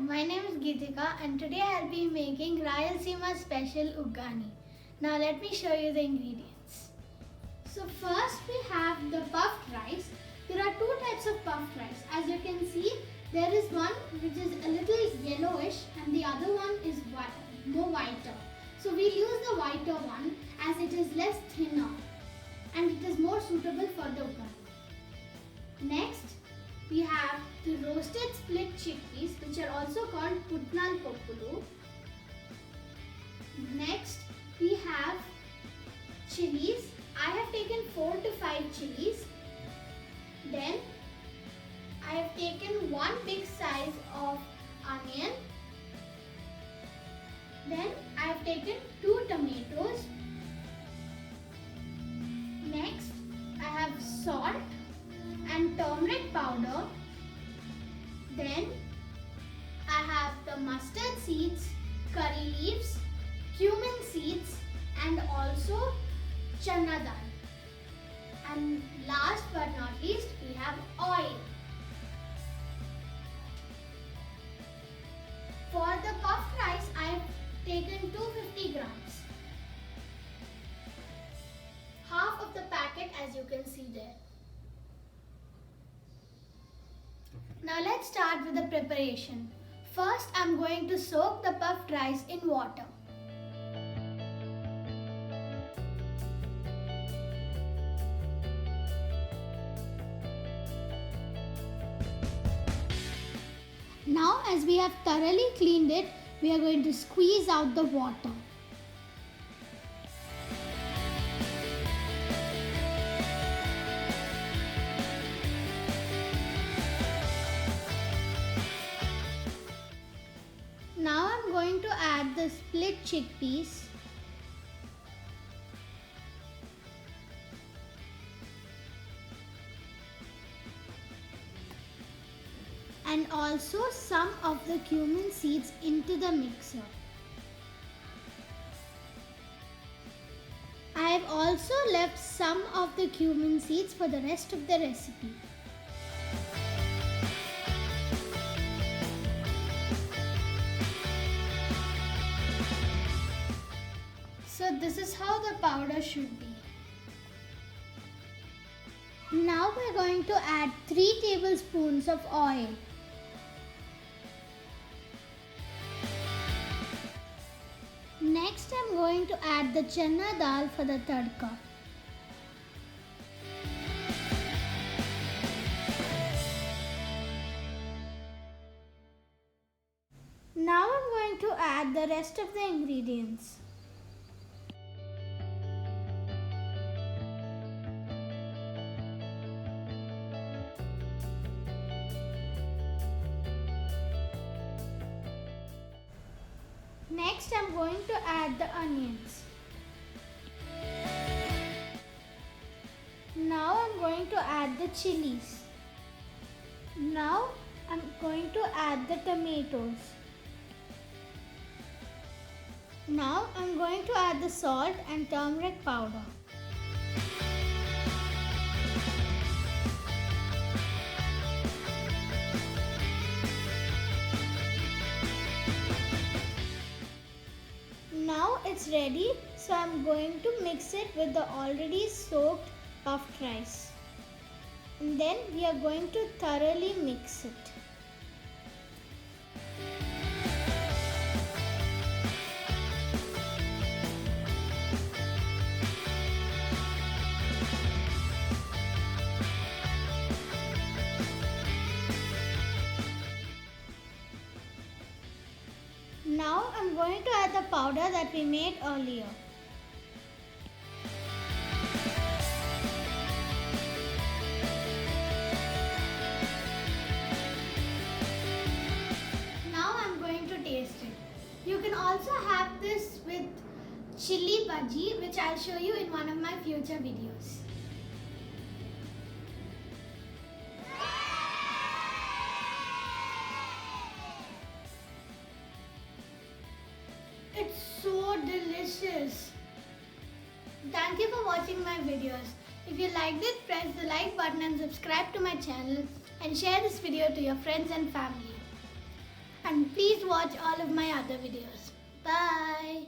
my name is Geetika and today I'll be making Rayalaseema special Uggani. Now let me show you the ingredients. So first we have the puffed rice. There are two types of puffed rice. As you can see, there is one which is a little yellowish and the other one is more whiter. So we'll use the whiter one as it is less thinner and it is more suitable for the Uggani. Next, we have the roasted split chickpeas, which are also called putnal poppulu. Next, we have chilies. I have taken 4 to 5 chilies. Then, I have taken one big size of onion. Then, I have taken 2 tomatoes. Next, I have salt and turmeric powder. Then I have the mustard seeds, curry leaves, cumin seeds and also chana dal. And last but not least, we have oil. For the puffed rice, I have taken 250 grams. Half of the packet as you can see there. Now let's start with the preparation. First, I'm going to soak the puffed rice in water. Now, as we have thoroughly cleaned it, we are going to squeeze out the water. Now I'm going to add the split chickpeas. And also some of the cumin seeds into the mixer. I have also left some of the cumin seeds for the rest of the recipe. So this is how the powder should be. Now we're going to add 3 tablespoons of oil. Next I'm going to add the chana dal for the tadka. Now I'm going to add the rest of the ingredients. Next, I'm going to add the onions. Now, I'm going to add the chilies. Now, I'm going to add the tomatoes. Now, I'm going to add the salt and turmeric powder. Now it's ready, so I'm going to mix it with the already soaked puffed rice. And then we are going to thoroughly mix it. Now I'm going to add the powder that we made earlier. Now I'm going to taste it. You can also have this with chili bhaji, which I'll show you in one of my future videos. It's so delicious. Thank you for watching my videos. If you liked it, press the like button and subscribe to my channel and share this video to your friends and family. and please watch all of my other videos. Bye.